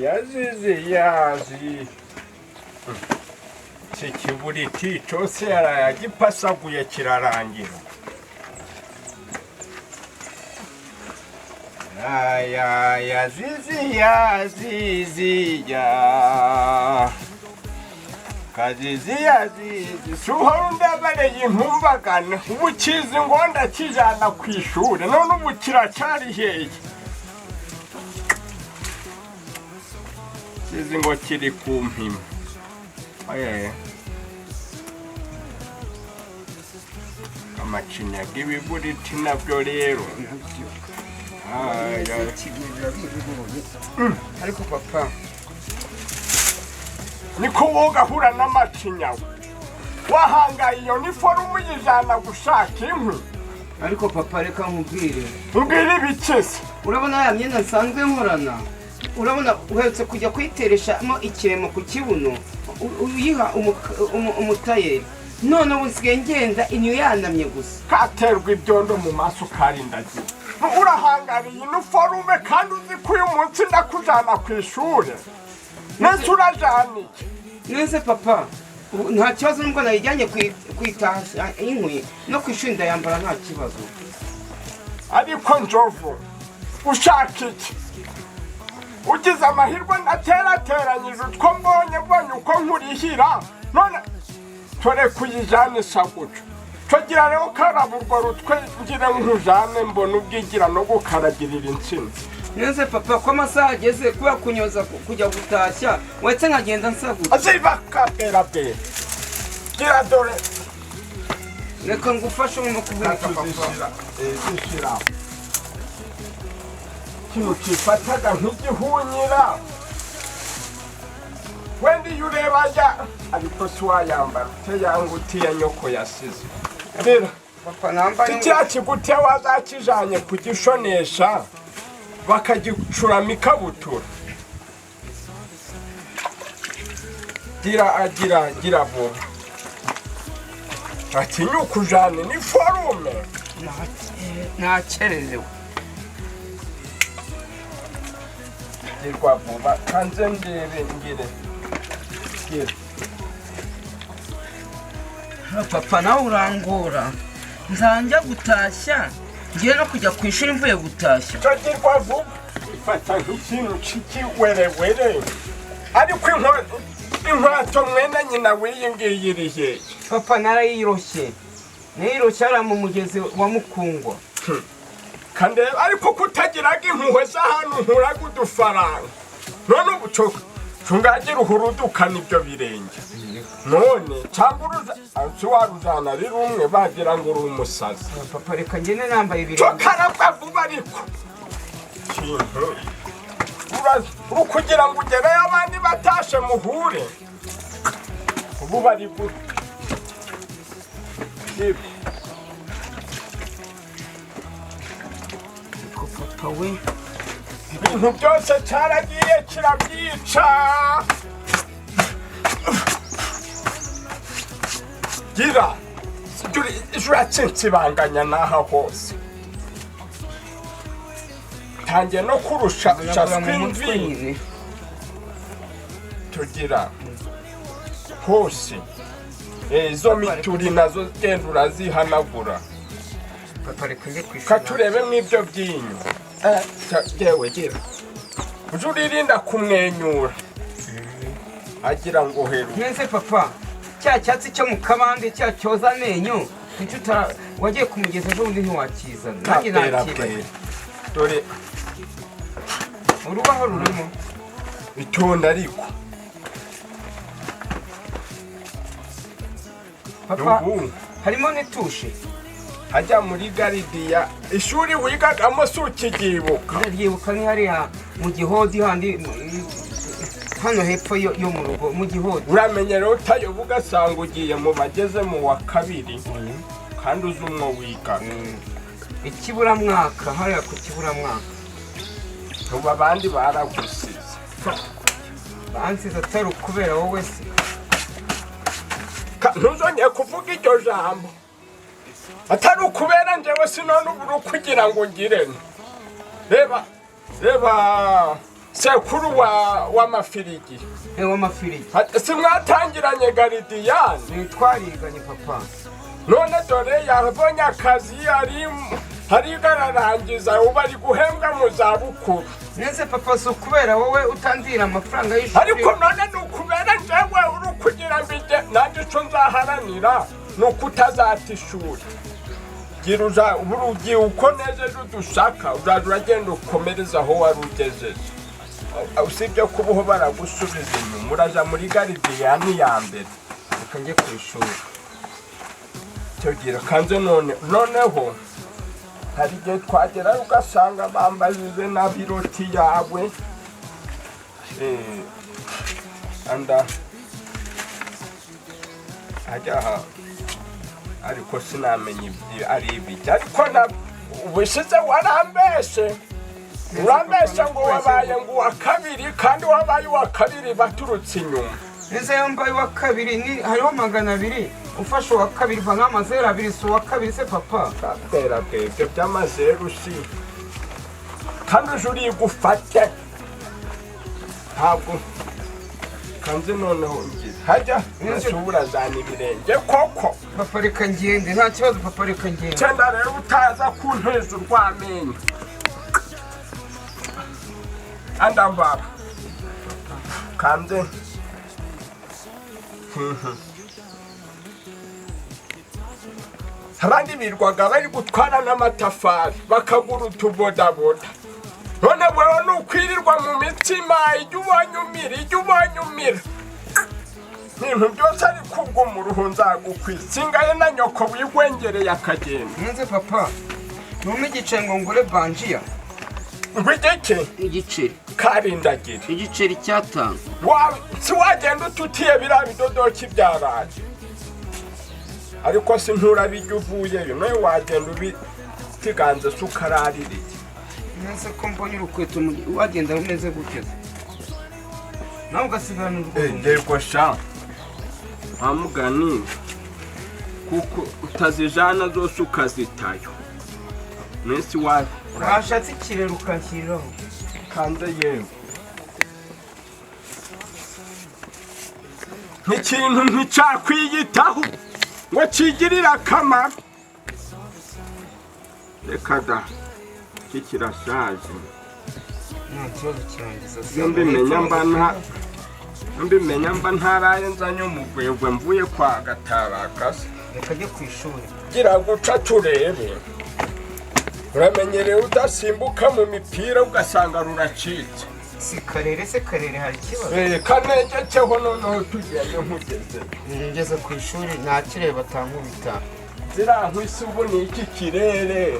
yazi Sekibuliti cyose yaragipasaguye kirarangira. Yazizi kazizi suhunda bare yintumbagana ubukizi ngo ndakijana kwishuri none ubukira cyari hehe kizi ngo kiri kumpima amacinya g'ibibuliti nabyo rero ariko papa niko wogahura n'amacinya wahangaye iyo ni forumu yijana gushaka inkwi ariko papa reka nkubwire ibikese urabona ya myenda nsanzwe nkorana urabona uhetse kujya kwitereshamo ikiremo ku kibuno uyiha umutayeri none usigaye ngenda inyo yanamye gusa katerwa ibyondo mu maso karindagiye urahangariye iniforume kandi uzi ko uyu munsi ndakujana ku ishuri nese urajaniye nese papa nta kibazo nubwo nayijyanye kwitashya inkwi no ku ishuri ndayambara nta kibazo ariko njovu ushaka iki ugize amahirwe naterateranyije utwo mbonye uko nkurihira none tore kuyijanisha guca tugira rero karaburwa rutwe ngire nkujane mbona ubwigira no gukaragirira intsinzi nese papa ko amasaha ageze kuba kunyoza kujya gutashya wetse nkagenda nsagura azibakabera be gira dore reka ngufashe mu kubwira papa zishira kino kifataga nk'igihunyira wendi yureba ya ariko swayambara cyangwa utiya nyoko yasize rero papa nambaye kiriya kigute wazakijanye kugishonesha bakagicurama ikabutura gira vuba atinyuka ujane ni forume nakererewe girwa vuba kanze ndebe ngire papa nawe urangora nzanja gutashya ngiye no kujya ku ishuri mvuye gutashya girwa vuba ifata nk'ikintu cy'ikiwerewere ariko inkwato mwene nyina wiyingiyiriye papa narayiroshye ari mu mugezi wa Mukungwa kandi ariko kutagiraga impuhwe z'ahantu nkuraga udufaranga none ubu cungagira uhurudukana ibyo birenge none cyangwa warujana ari rumwe bagira ngo uri umusazi papa reka ngene nambaye ibirenge cokarabwa vuba ariko uri kugira ngo ugereyo abandi batashe muhure ubu bari gute papa we ibintu byose cyaragiye kirabyica gira uratsinsibanganya n'aha hose tangiye no kurusha swimvi tugira hose izo mituri nazo genda urazihanagura papa reka njye kwishura katurebe mw'ibyo byinyo yewe gira uje uririnda kumwenyura agira ngo heru nese papa cya cyatsi cyo mu kabande cya cyoza amenyo wagiye kumugeza ejo bundi ntiwakizana nanjye nakibaye dore urubaho rurimo itonda ariko papa harimo n'itushe hajya muri garidiya ishuri wigagamo si ukigibuka ndabyibuka ni hariya mu gihodi hano hepfo yo mu rugo mu gihodi uramenye rero utayoba ugasanga ugiye mu bageze mu wa kabiri kandi uzi umwo wiga ikiburamwaka hariya ku kiburamwaka ubu abandi baragusize bansize atari ukubera wowe se ntuzongeye kuvuga iryo jambo atari ukubera njyewe sinone uburu kugira ngo ngirene reba sekuru w'amafirigi w'amafirigi simwatangiranye garidiyane twariganye papa none dore yabonye akazi hari gararangiza ubu ari guhembwa mu zabukuru nese papa so kubera wowe utandira amafaranga y'ishuri ariko none nukubera njyewe uri kugira mbije nanjye ico nzaharanira nuko utazata ishuri gira urugiye uko nejeje udushaka uzaza uragenda ukomereza aho wari ugejeje usibye kubaho baragusubiza inyuma uraja muri garidiyani ya mbere reka njye ku ishuri cyo gira kanze noneho hari igihe twagera ugasanga bambajije na biroti yawe anda ajya ariko sinamenye ari ibiki ariko ubushize warambeshe urambeshe ngo wabaye ngo uwa kabiri kandi wabaye uwa kabiri baturutse inyuma nese yambaye uwa kabiri ni hariho 200 ufashe uwa kabiri vanga amazero abiri si uwa kabiri se papa katera bwebwe by'amazeru si kandi uje urigufate ntabwo kanze noneho ngira hajya nashobora zana ibirenge koko papa reka ngende nta kibazo papa reka ngende cyenda rero utaza kunteza urwamenyo andambara kanze abandi birwaga bari gutwara n'amatafari bakagura utubodaboda none wewe nukwirirwa mu mitima ijya ubonye umira ibintu byose ari kubwo mu ruhu nzagukwisingaye na nyoko wigwengereye akagenda nze papa nume igice ngo ngure banjiya ngwigeke igiceri karindagira igiceri cyatanga si wagenda ututiye biriya bidodoki byaraye ariko si nturabijya uvuyeyo nawe wagenda ubitiganze se ukaraririye nese ko mbonye urukweto wagenda rumeze gutyo nawe ugasigarana urwego yego sha amugani kuko utazijana zose ukazitayo nese wawe urashatse ikirere ukanshyiriraho kanze yewe nk'ikintu nticakwiyitaho ngo kigirire akamaro reka da iki kirashaje nta kibazo cyangiza iyo mbimenya mba ntaraye nzanye umugwegwe mvuye kwa Gatarakase reka njye ku ishuri gira guca turebe uramenyereye udasimbuka mu mipira ugasanga ruracitse si karere se karere hari ikibazo kanegekeho noneho tugende nkugeze ngeze ku ishuri nta kirere batankubita ziriya nkwisi ubu ni iki kirere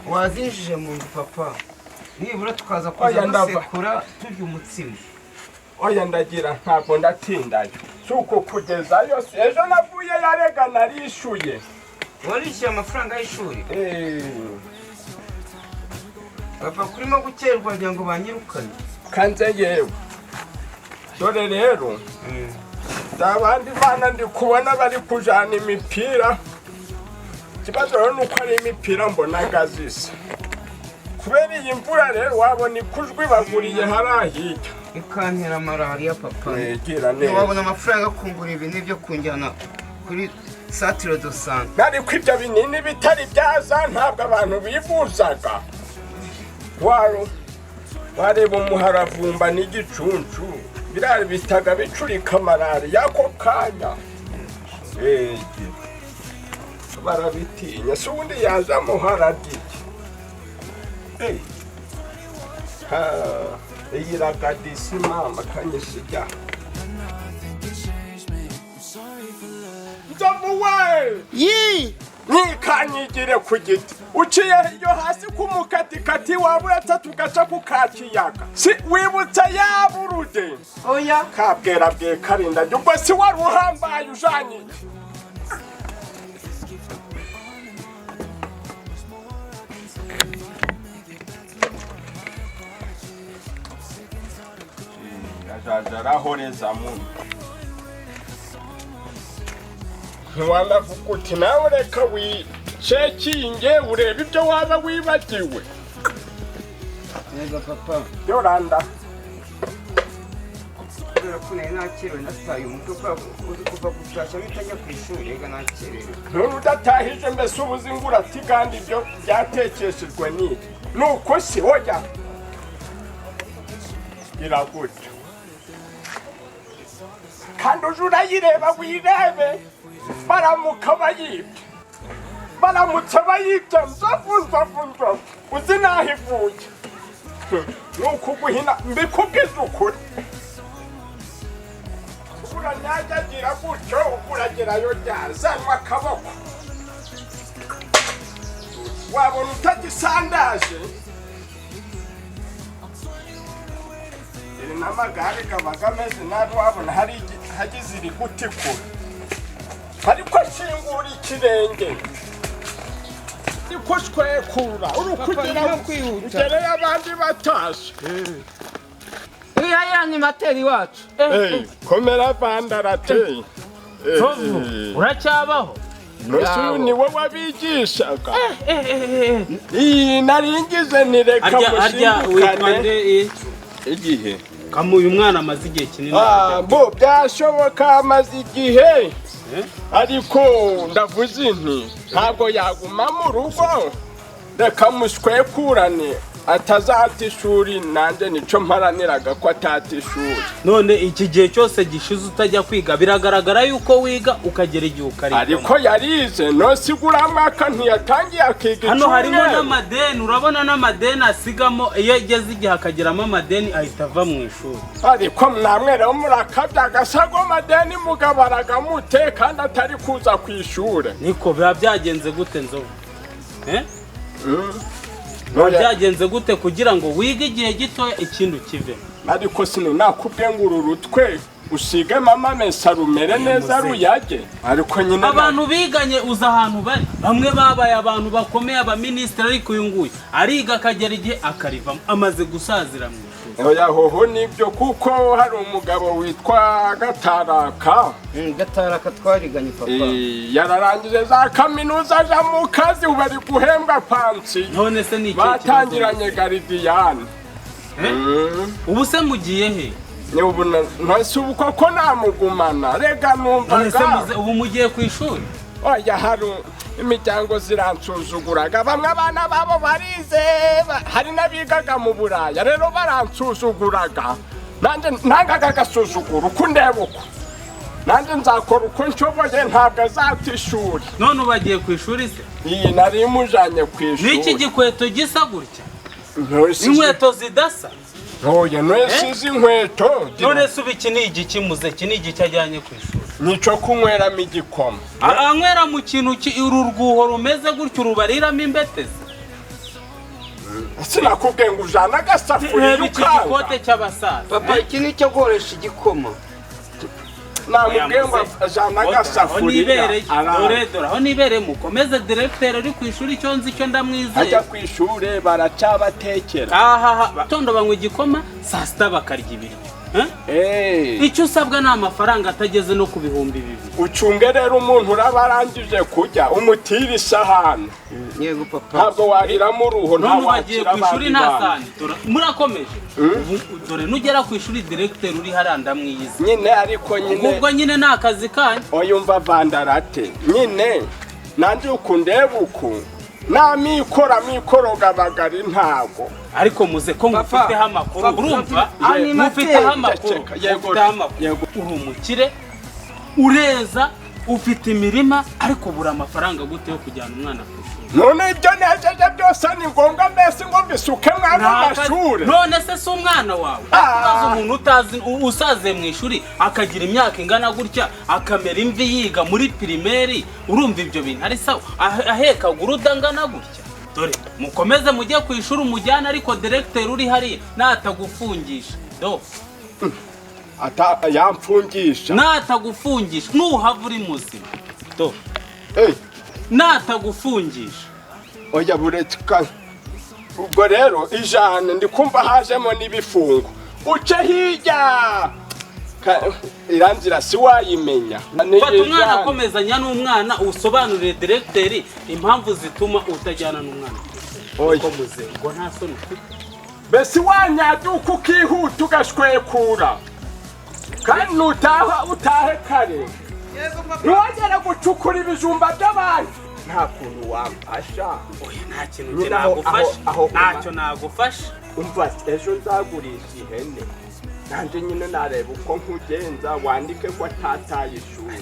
wazinjije mu nzu papa nibura tukaza kuza gusekura turya umutsima oya ndagira ntabwo ndatindayo si uko kugezayo ejo navuye yarega narishyuye warishyuye amafaranga y'ishuri papa kurimo gukerwa kugira ngo banyirukane kanze yewe dore rero abandi bana ndi kubona bari kujana imipira ikibazo rero ni uko ari imipira mbonaga zisa kubera iyi mvura rero wabona ikujwi baguriye hariya hirya ikantera malariya papa gira neza wabona amafaranga kungura ibintu byo kunjyana kuri satire do sante ariko ibyo binini bitari byaza ntabwo abantu bivuzaga wareba umuharavumba n'igicuncu birari bitaga bicurika malariya ako kanya barabitinya si ubundi yaza muharadiki iyi ragadisi mama kanyisijya nzovu we nikanyigire ku giti uciye iyo hasi ku mukatikati waba uretse tugaca ku kakiyaga si wibutse yaburude oya kabwera bwe karinda ubwo si wari uhambaye ujanye iki ajajarahoreza muntu ntiwanavuga uti nawe reka wicekinge urebe ibyo waba wibagiwe neza papa yoranda kubera ko nari nakerewe nataye umutwe kuva gutashya bitajya ku ishuri rega nakerewe. none udatahije mbese ubuzi ngo urati kandi ibyo byatekeshejwe n'iki nuko si oya iragutyo kandi uje urayireba wirebe baramuka bayibye baramutse bayibye nzovu uzi naho ivuye nuko uguhina mbikubwiza ukuri uranyagira gutyo uragerayo ryazanwa akaboko wabona utagisandaje iri n'amagare gabaga ameze nabi wabona hagize iri gutikura ariko ashingura ikirenge ariko shwekura uri kugira ugereye abandi batashe iriya y'animateri wacu komera vandarateye uracyabaho Nusu ni wowe wabigishaga naringize nireka mushingukane igihe kamuye umwana amaze igihe kinini bo byashoboka amaze igihe ariko ndavuze nti ntabwo yaguma mu rugo reka mushwekurane atazata ishuri nanjye nico mparaniraga ko atata ishuri none iki gihe cyose gishize utajya kwiga biragaragara yuko wiga ukagera igihe ukariga ariko yarize no sigura mwaka ntiyatangiye akiga hano harimo n'amadeni urabona n'amadeni asigamo iyo ageze igihe akageramo amadeni ahita ava mu ishuri ariko namwe rero murakabya agasago madeni mugabaraga mute kandi atari kuza ku ishuri niko biba byagenze gute nzovu byagenze gute kugira ngo wige igihe gitoya ikintu kive ariko sino nakubwiye ngo uru rutwe usige mama mesa rumere neza ruyage ariko nyine abantu biganye uza ahantu bari bamwe babaye abantu bakomeye abaministeri ariko uyu nguyu ariga akagera igihe akarivamo amaze gusazira mu ishuri oya hoho nibyo kuko hari umugabo witwa Gataraka twariganye papa yararangije za kaminuza aja mu kazi bari guhembwa pansi none se ni iki batangiranye garidiyane ubu se mugiye he ubu ntasubuka ko namugumana rega numvaga ubu mugiye ku ishuri oya hari imiryango ziransuzuguraga bamwe abana babo barize hari n'abigaga mu Buraya rero baransuzuguraga nanjye ntangaga agasuzuguro uko ndeba uko nanjye nzakora uko nshoboye ntabwo azata ishuri none ubagiye ku ishuri se iyi nari mujanye ku ishuri n'iki gikweto gisa gutya inkweto zidasa oya nesize inkweto none se iki ni igikimuze iki ni igiki ajyanye ku ishuri nico kunyweramo igikoma anywera mu kintu uru rwuho rumeze gutyo rubariramo imbetezi sinakubwiye ngo ujana agasafuriya ukanga iki gikote cy'abasaza papa iki ni cyo gukoresha igikoma namubwiye ngo ajana agasafuriya dore aho nibereye mukomeze directeur uri ku ishuri icyo nzi icyo ndamwizeye ajya ku ishuri baracabatekera batondo banywa igikoma saa sita bakarya ibiryo icyo usabwa ni amafaranga atageze no ku bihumbi 2 ucunge rero umuntu uraba arangije kurya umutira isahani yego papa ntabwo wariramo uruho none bagiye ku ishuri nta sahani murakomeje dore nugera ku ishuri directeur uri haranda mwiyizi nyine ariko nyine ubwo nyine ni akazi kanyu oyumva vandarate nyine nanjye ukundeba uku mikoro gabagari ntago ariko muze ko mufiteho amakuru urumva mufiteho amakuru uri umukire ureza ufite imirima ariko bura amafaranga gute yo kujyana umwana ku ishuri none ibyo nejeje byose ni ngombwa mbese ngo mbisuke mwana w'amashuri none se si umwana wawe akibaza umuntu utazi usaze mu ishuri akagira imyaka ingana gutya akamera imvi yiga muri pirimeri urumva ibyo bintu ari sawa aheka gurudangana gutya dore mukomeze mujye ku ishuri umujyana ariko directeur uri hari natagufungisha do yamfungisha natagufungisha nuhava uri muzima do natagufungisha oya bureka ubwo rero ijana ndikumva hajemo n'ibifungo uce hirya iranzira si wayimenya fata umwana akomezanya n'umwana usobanurire directeur impamvu zituma utajyana n'umwana uko muze ngo nta soni ufite besi wanyaduka ukihuta ugashwekura kandi nutaha utahe kare ntiwagera gucukura ibijumba by'abandi nta kuntu wamfasha. oya nta kintu nagufasha, ntacyo nagufasha. umva ejo nzagurisha ihene nanjye nyine nareba uko nkugenza wandike ko atataye ishuri.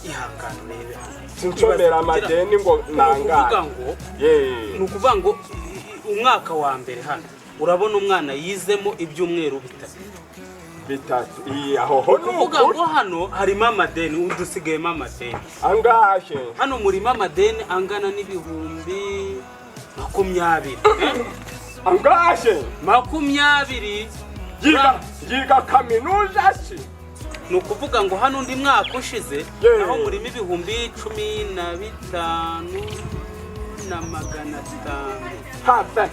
ihangane urebe sinshobera amadeni ngo nangane. ni ukuvuga ngo umwaka wa mbere hano urabona umwana yizemo ibyumweru bitatu. aho ho nuvuga ngo hano harimo amadeni, udusigayemo amadeni angahe. hano murimo amadeni angana n'ibihumbi 20. angahe 20. yiga kaminuza si. ni ukuvuga ngo hano undi mwaka ushize naho murimo ibihumbi 15,500. hafe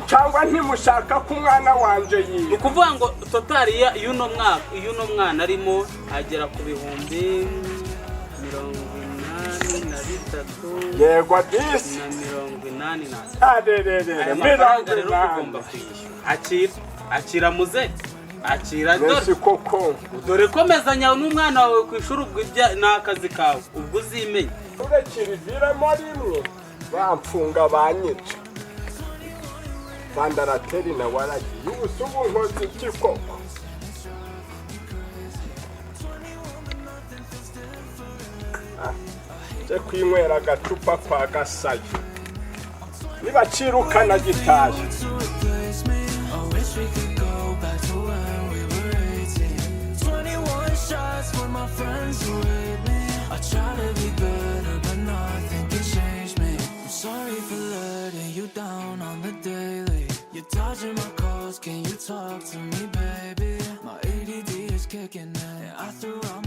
cyangwa ntimushaka ko umwana wanje yiga. ni ukuvuga ngo totali y'uno mwana arimo agera ku bihumbi 83. yego disi na 83. arererere mafaranga rero ugomba kwishyura. akira muze, akira dore komezanya n'umwana wawe ku ishuri, ubwo ni akazi kawe, ubwo uzimenya. urekira iviremo rimwe bamfunga banyica. bandarateri na waragiye ubusubu nkozi iki koko. nje kwinywera agacupa kwa Gasayo nibacirukana gitaye. Sorry for letting you down on the daily. You're dodging my calls, can you talk to me, baby? My ADD is kicking in. I threw out